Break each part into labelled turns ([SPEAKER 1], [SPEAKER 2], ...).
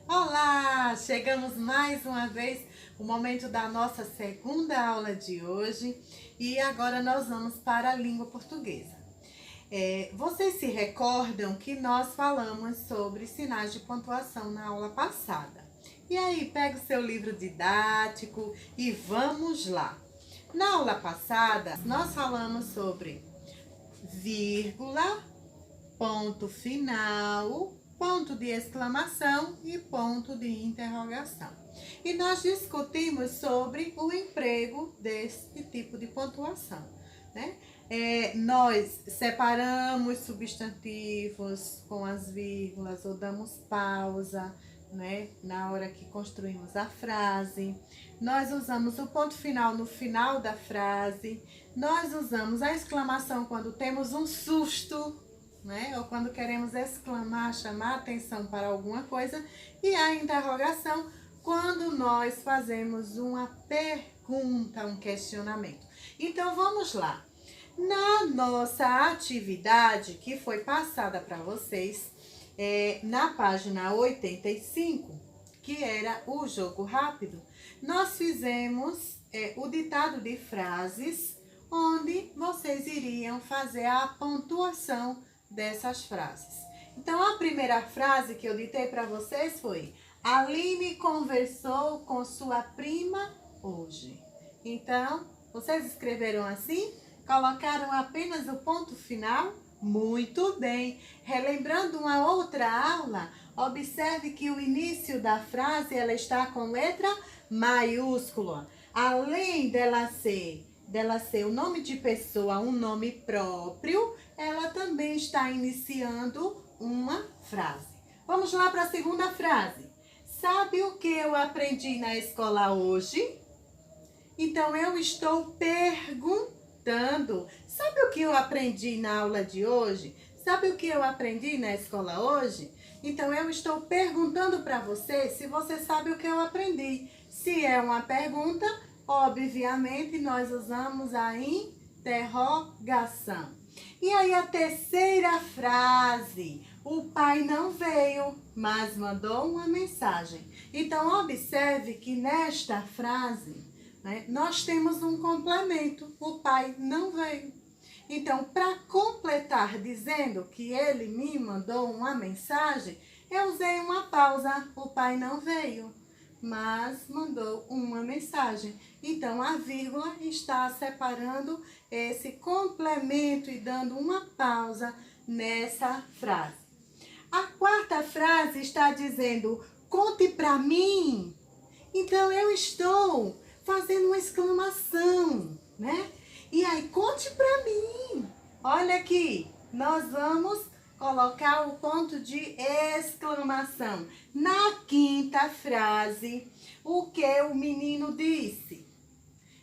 [SPEAKER 1] Olá! Chegamos mais uma vez o momento da nossa segunda aula de hoje e agora nós vamos para a língua portuguesa. Vocês se recordam que nós falamos sobre sinais de pontuação na aula passada. E aí, pega o seu livro didático e vamos lá. Na aula passada, nós falamos sobre vírgula, ponto final, ponto de exclamação e ponto de interrogação. E nós discutimos sobre o emprego desse tipo de pontuação, né? Nós separamos substantivos com as vírgulas ou damos pausa, né, na hora que construímos a frase. Nós usamos o ponto final no final da frase. Nós usamos a exclamação quando temos um susto, né? Ou quando queremos exclamar, chamar atenção para alguma coisa, e a interrogação quando nós fazemos uma pergunta, um questionamento. Então vamos lá. Na nossa atividade que foi passada para vocês, na página 85, que era o jogo rápido, nós fizemos o ditado de frases, onde vocês iriam fazer a pontuação dessas frases. Então, a primeira frase que eu ditei para vocês foi: Aline conversou com sua prima hoje. Então, vocês escreveram assim? Colocaram apenas o ponto final? Muito bem! Relembrando uma outra aula, observe que o início da frase ela está com letra maiúscula. Além dela ser o nome de pessoa, um nome próprio, ela também está iniciando uma frase. Vamos lá para a segunda frase. Sabe o que eu aprendi na escola hoje? Então, eu estou perguntando. Sabe o que eu aprendi na aula de hoje? Sabe o que eu aprendi na escola hoje? Então, eu estou perguntando para você se você sabe o que eu aprendi. Se é uma pergunta, obviamente, nós usamos a interrogação. E aí, a terceira frase. O pai não veio, mas mandou uma mensagem. Então, observe que nesta frase, né, nós temos um complemento. O pai não veio. Então, para completar dizendo que ele me mandou uma mensagem, eu usei uma pausa. O pai não veio, mas mandou uma mensagem. Então, a vírgula está separando esse complemento e dando uma pausa nessa frase. A quarta frase está dizendo, conte para mim. Então, eu estou fazendo uma exclamação, né? E aí, conte para mim. Olha aqui, nós vamos colocar o ponto de exclamação. Na quinta frase, o que o menino disse?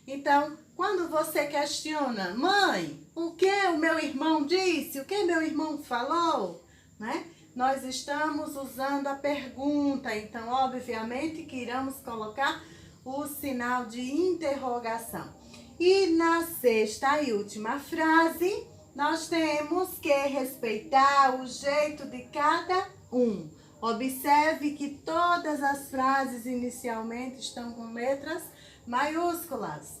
[SPEAKER 1] Então, quando você questiona, mãe, o que o meu irmão disse? O que meu irmão falou? Né? Nós estamos usando a pergunta, então, obviamente, que iremos colocar o sinal de interrogação. E na sexta e última frase, nós temos que respeitar o jeito de cada um. Observe que todas as frases inicialmente estão com letras maiúsculas.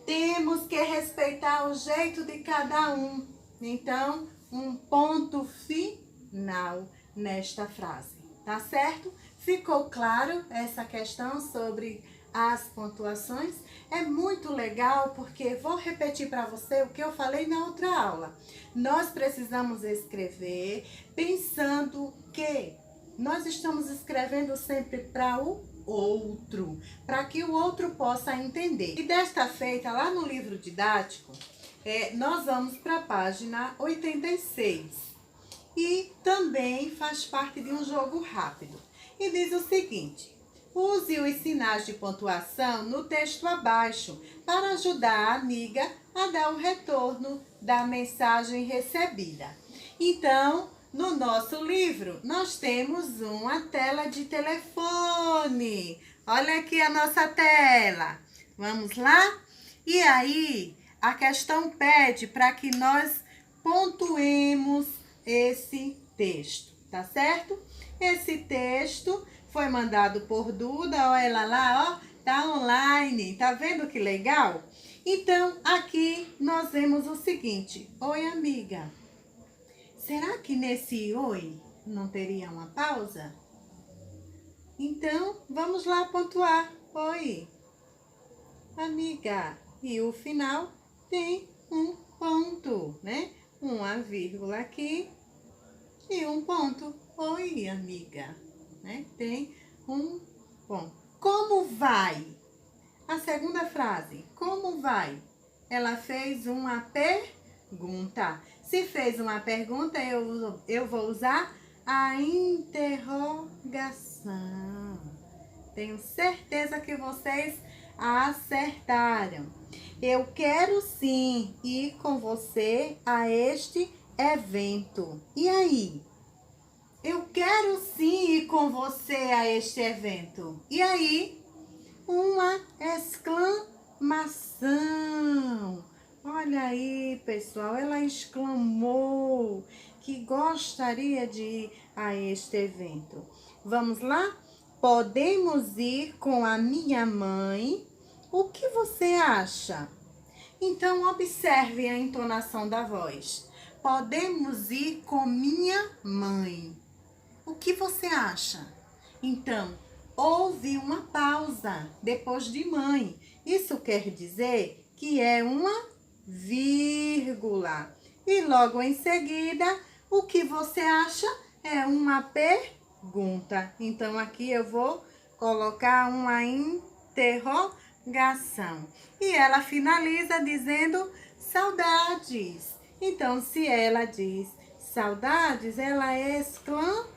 [SPEAKER 1] Temos que respeitar o jeito de cada um. Então, um ponto final nesta frase, tá certo? Ficou claro essa questão sobre as pontuações? É muito legal porque vou repetir para você o que eu falei na outra aula. Nós precisamos escrever pensando que nós estamos escrevendo sempre para o outro, para que o outro possa entender. E desta feita, lá no livro didático, nós vamos para a página 86. E também faz parte de um jogo rápido. E diz o seguinte: use os sinais de pontuação no texto abaixo para ajudar a amiga a dar o retorno da mensagem recebida. Então, no nosso livro, nós temos uma tela de telefone. Olha aqui a nossa tela. Vamos lá? E aí, a questão pede para que nós pontuemos esse texto, tá certo? Esse texto foi mandado por Duda, ó, ela lá, ó, tá online. Tá vendo que legal? Então, aqui nós vemos o seguinte. Oi, amiga. Será que nesse oi não teria uma pausa? Então, vamos lá pontuar. Oi, amiga. E o final tem um ponto, né? Uma vírgula aqui e um ponto. Oi, amiga. Né? Tem um ponto. Como vai? A segunda frase. Como vai? Ela fez uma pergunta. Se fez uma pergunta, eu vou usar a interrogação. Tenho certeza que vocês acertaram. Eu quero sim ir com você a este evento. E aí? Eu quero sim ir com você a este evento. E aí? Uma exclamação. Olha aí, pessoal, ela exclamou que gostaria de ir a este evento. Vamos lá? Podemos ir com a minha mãe. O que você acha? Então, observe a entonação da voz. Podemos ir com minha mãe. O que você acha? Então, houve uma pausa depois de mãe. Isso quer dizer que é uma vírgula. E logo em seguida, o que você acha? É uma pergunta. Então, aqui eu vou colocar uma interrogação. E ela finaliza dizendo saudades. Então, se ela diz saudades, ela exclamou.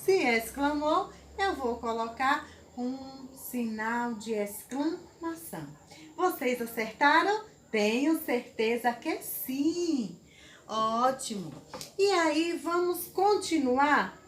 [SPEAKER 1] Se exclamou, eu vou colocar um sinal de exclamação. Vocês acertaram? Tenho certeza que sim. Ótimo. E aí, vamos continuar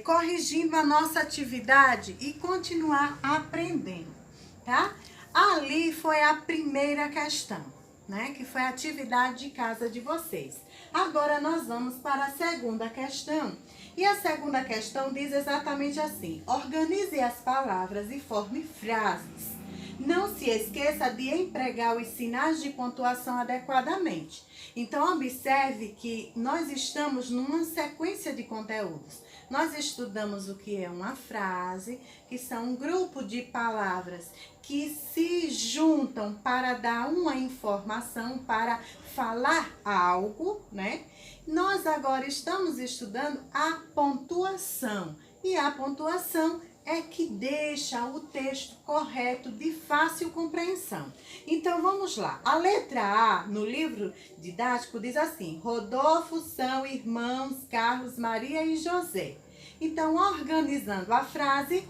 [SPEAKER 1] corrigindo a nossa atividade e continuar aprendendo, tá? Ali foi a primeira questão, né? Que foi a atividade de casa de vocês. Agora nós vamos para a segunda questão. E a segunda questão diz exatamente assim: organize as palavras e forme frases. Não se esqueça de empregar os sinais de pontuação adequadamente. Então, observe que nós estamos numa sequência de conteúdos. Nós estudamos o que é uma frase, que são um grupo de palavras que se juntam para dar uma informação, para falar algo, né? Nós agora estamos estudando a pontuação. E a pontuação é que deixa o texto correto de fácil compreensão. Então, vamos lá. A letra A, no livro didático, diz assim: Rodolfo são irmãos Carlos, Maria e José. Então, organizando a frase,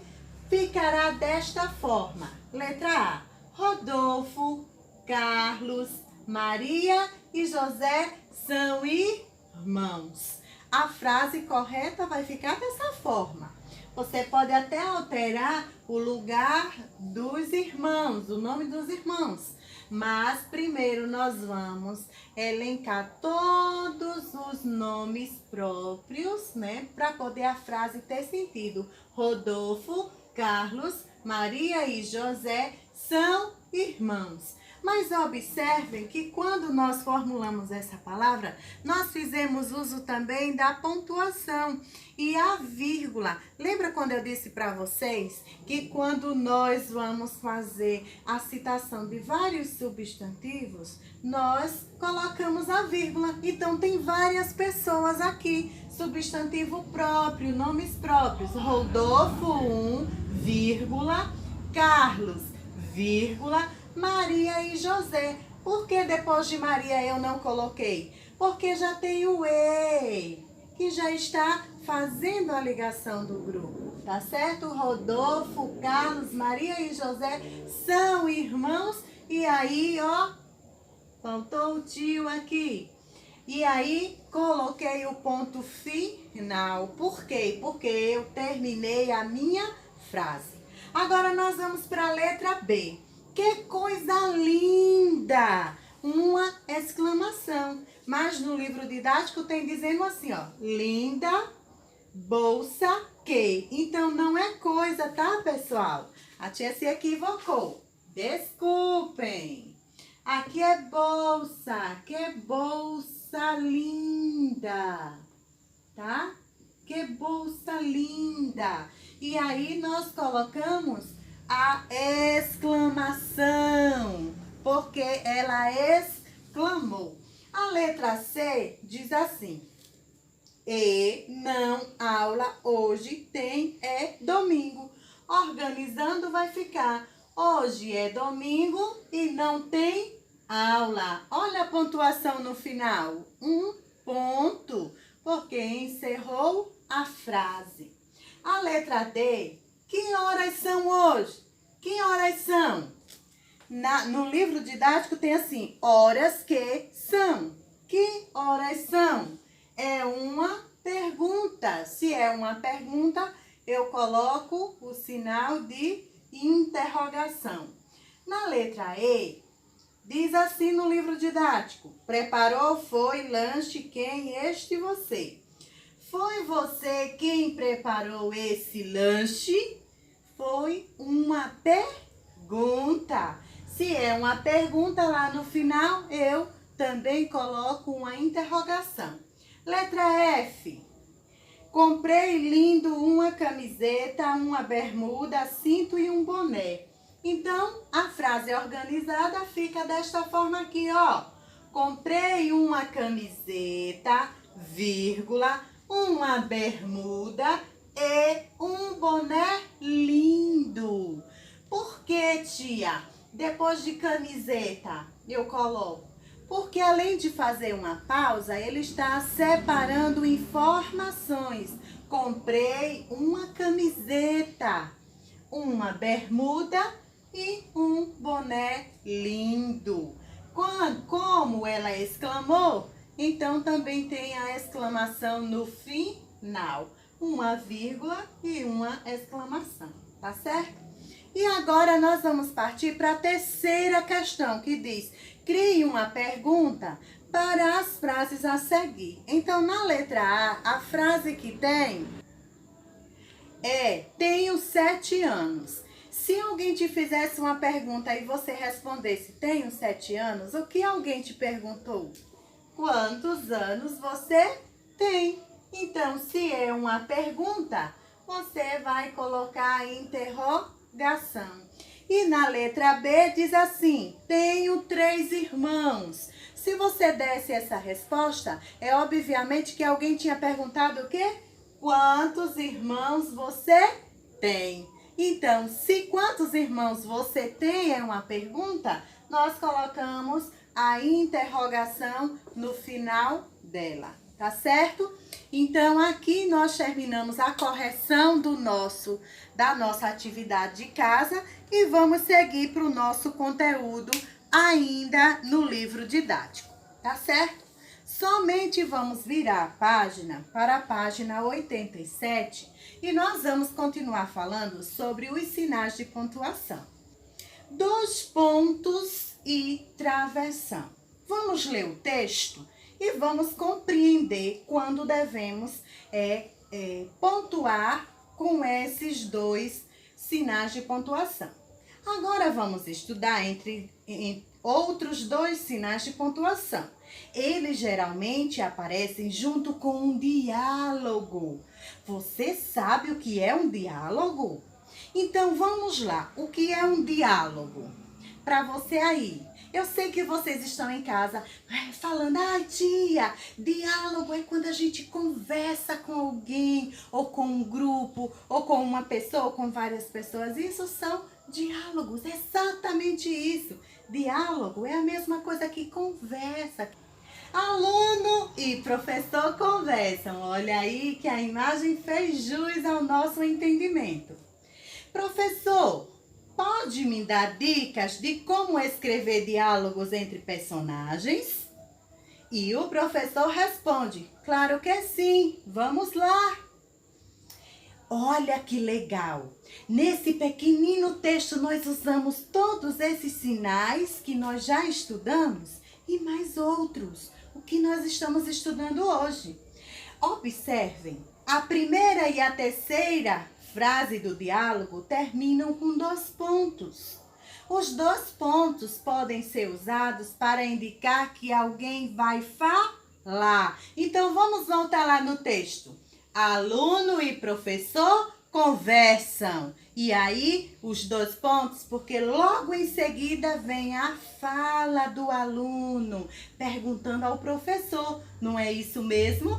[SPEAKER 1] ficará desta forma. Letra A: Rodolfo, Carlos, Maria e José são irmãos. A frase correta vai ficar dessa forma. Você pode até alterar o lugar dos irmãos, o nome dos irmãos. Mas primeiro nós vamos elencar todos os nomes próprios, né? Para poder a frase ter sentido. Rodolfo, Carlos, Maria e José são irmãos. Mas observem que quando nós formulamos essa palavra, nós fizemos uso também da pontuação e a vírgula. Lembra quando eu disse para vocês que quando nós vamos fazer a citação de vários substantivos, nós colocamos a vírgula. Então, tem várias pessoas aqui. Substantivo próprio, nomes próprios. Rodolfo, vírgula, Carlos, vírgula, Maria e José. Por que depois de Maria eu não coloquei? Porque já tem o E, que já está fazendo a ligação do grupo, tá certo? Rodolfo, Carlos, Maria e José são irmãos. E aí, ó, faltou o tio aqui. E aí, coloquei o ponto final. Por quê? Porque eu terminei a minha frase. Agora, nós vamos para a letra B. Que coisa linda! Uma exclamação. Mas no livro didático tem dizendo assim, ó. Linda bolsa que. coisa, tá, pessoal? A tia se equivocou. Desculpem. Aqui é bolsa. Que bolsa linda. Tá? Que bolsa linda. E aí nós colocamos a exclamação, porque ela exclamou. A letra C diz assim: e não aula hoje é domingo. Organizando vai ficar: hoje é domingo e não tem aula. Olha a pontuação no final. 1 ponto, porque encerrou a frase. A letra D: que horas são hoje? Que horas são? No livro didático tem assim: horas que são. Que horas são? É uma pergunta. Se é uma pergunta, eu coloco o sinal de interrogação. Na letra E, diz assim no livro didático: preparou, foi, lanche, quem? Este você. Foi você quem preparou esse lanche? Foi uma pergunta. Se é uma pergunta, lá no final eu também coloco uma interrogação. Letra F. Comprei lindo uma camiseta, uma bermuda, cinto e um boné. Então, a frase organizada fica desta forma aqui, ó. Comprei uma camiseta, vírgula, uma bermuda e um boné lindo. Por que, tia? Depois de camiseta, eu coloco. Porque além de fazer uma pausa, ele está separando informações. Comprei uma camiseta, uma bermuda e um boné lindo. Como ela exclamou, então também tem a exclamação no final. Uma vírgula e uma exclamação, tá certo? E agora nós vamos partir para a terceira questão, que diz: crie uma pergunta para as frases a seguir. Então, na letra A, a frase que tem é: tenho 7 anos. Se alguém te fizesse uma pergunta e você respondesse: tenho 7 anos, o que alguém te perguntou? Quantos anos você tem? Então, se é uma pergunta, você vai colocar a interrogação. E na letra B diz assim: tenho 3 irmãos. Se você desse essa resposta, é obviamente que alguém tinha perguntado o quê? Quantos irmãos você tem? Então, se quantos irmãos você tem é uma pergunta, nós colocamos a interrogação no final dela, tá certo? Então, aqui nós terminamos a correção da nossa atividade de casa e vamos seguir para o nosso conteúdo ainda no livro didático, tá certo? Somente vamos virar a página para a página 87 e nós vamos continuar falando sobre os sinais de pontuação. 2 pontos e travessão. Vamos ler o texto e vamos compreender quando devemos pontuar com esses 2 sinais de pontuação. Agora vamos estudar entre outros 2 sinais de pontuação. Eles geralmente aparecem junto com um diálogo. Você sabe o que é um diálogo? Então vamos lá. O que é um diálogo? Para você aí. Eu sei que vocês estão em casa falando: ai, tia, diálogo é quando a gente conversa com alguém, ou com um grupo, ou com uma pessoa, ou com várias pessoas. Isso são diálogos, exatamente isso. Diálogo é a mesma coisa que conversa. Aluno e professor conversam. Olha aí que a imagem fez jus ao nosso entendimento. Professor, pode me dar dicas de como escrever diálogos entre personagens? E o professor responde: claro que sim, vamos lá. Olha que legal! Nesse pequenino texto nós usamos todos esses sinais que nós já estudamos e mais outros, o que nós estamos estudando hoje. Observem, a primeira e a terceira frase do diálogo terminam com 2 pontos. Os 2 pontos podem ser usados para indicar que alguém vai falar. Então, vamos voltar lá no texto. Aluno e professor conversam. E aí, os 2 pontos, porque logo em seguida vem a fala do aluno, perguntando ao professor. Não é isso mesmo?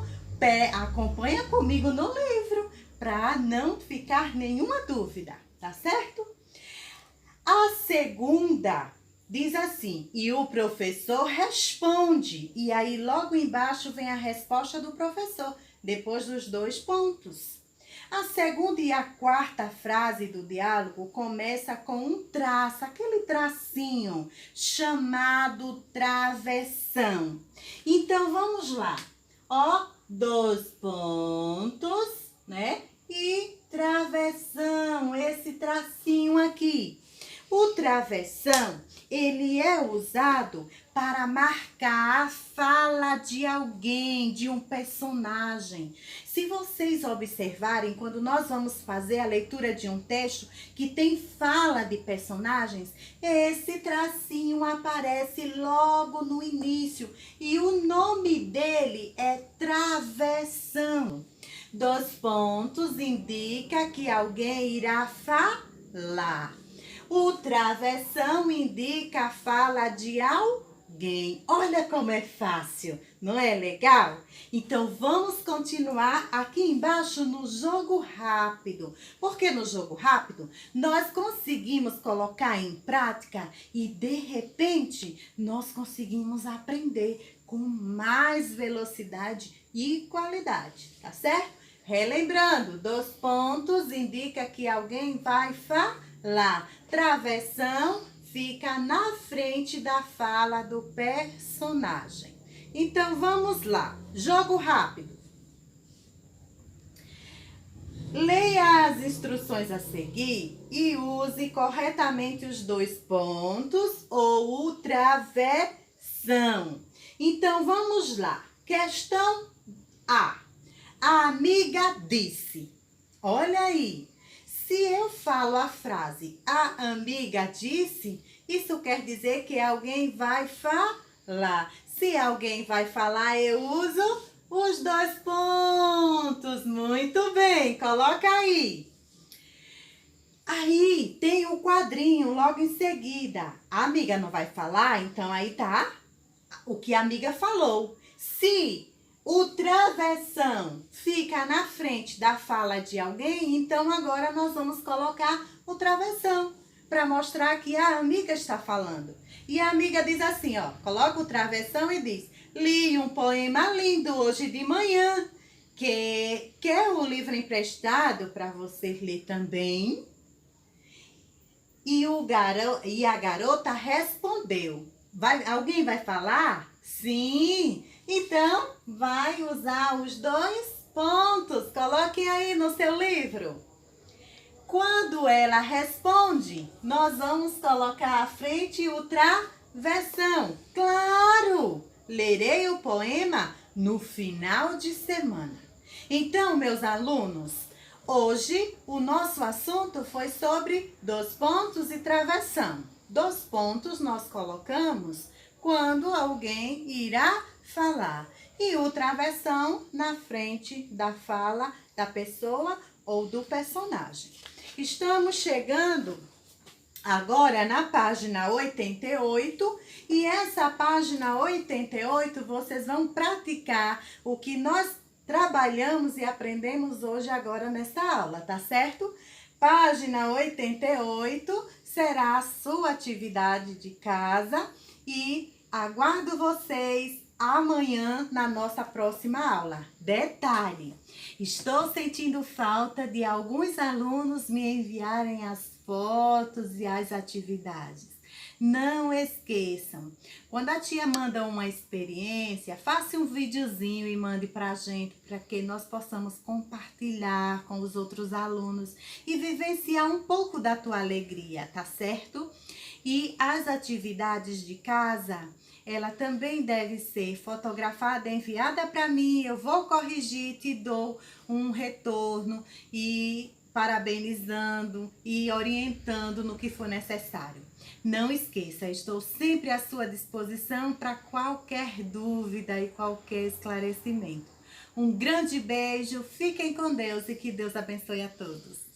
[SPEAKER 1] Acompanha comigo no livro, para não ficar nenhuma dúvida, tá certo? A segunda diz assim, e o professor responde. E aí, logo embaixo vem a resposta do professor, depois dos 2 pontos. A segunda e a quarta frase do diálogo começa com um traço, aquele tracinho chamado travessão. Então, vamos lá. Ó, 2 pontos, né? E travessão, esse tracinho aqui. O travessão, ele é usado para marcar a fala de alguém, de um personagem. Se vocês observarem, quando nós vamos fazer a leitura de um texto que tem fala de personagens, esse tracinho aparece logo no início e o nome dele é travessão. 2 pontos indica que alguém irá falar. O travessão indica a fala de alguém. Olha como é fácil, não é legal? Então, vamos continuar aqui embaixo no jogo rápido. Porque no jogo rápido, nós conseguimos colocar em prática e, de repente, nós conseguimos aprender com mais velocidade e qualidade, tá certo? Relembrando, 2 pontos indica que alguém vai falar. Travessão fica na frente da fala do personagem. Então, vamos lá. Jogo rápido. Leia as instruções a seguir e use corretamente os 2 pontos ou o travessão. Então, vamos lá. Questão A. A amiga disse. Olha aí. Se eu falo a frase, a amiga disse, isso quer dizer que alguém vai falar. Se alguém vai falar, eu uso os 2 pontos. Muito bem, coloca aí. Aí tem o quadrinho logo em seguida. A amiga não vai falar, então aí tá o que a amiga falou. Se o travessão fica na frente da fala de alguém, então agora nós vamos colocar o travessão para mostrar que a amiga está falando. E a amiga diz assim, ó, coloca o travessão e diz: li um poema lindo hoje de manhã. Quer o livro emprestado para você ler também? E a garota respondeu: alguém vai falar? Sim! Então, vai usar os 2 pontos. Coloquem aí no seu livro. Quando ela responde, nós vamos colocar à frente o travessão. Claro! Lerei o poema no final de semana. Então, meus alunos, hoje o nosso assunto foi sobre 2 pontos e travessão. 2 pontos nós colocamos quando alguém irá falar. E o travessão na frente da fala da pessoa ou do personagem. Estamos chegando agora na página 88 e essa página 88 vocês vão praticar o que nós trabalhamos e aprendemos hoje agora nessa aula, tá certo? Página 88 será a sua atividade de casa e aguardo vocês amanhã na nossa próxima aula. Detalhe, estou sentindo falta de alguns alunos me enviarem as fotos e as atividades. Não esqueçam, quando a tia manda uma experiência, faça um videozinho e mande pra gente, para que nós possamos compartilhar com os outros alunos e vivenciar um pouco da tua alegria, tá certo? E as atividades de casa, ela também deve ser fotografada, enviada para mim, eu vou corrigir, te dou um retorno e parabenizando e orientando no que for necessário. Não esqueça, estou sempre à sua disposição para qualquer dúvida e qualquer esclarecimento. Um grande beijo, fiquem com Deus e que Deus abençoe a todos.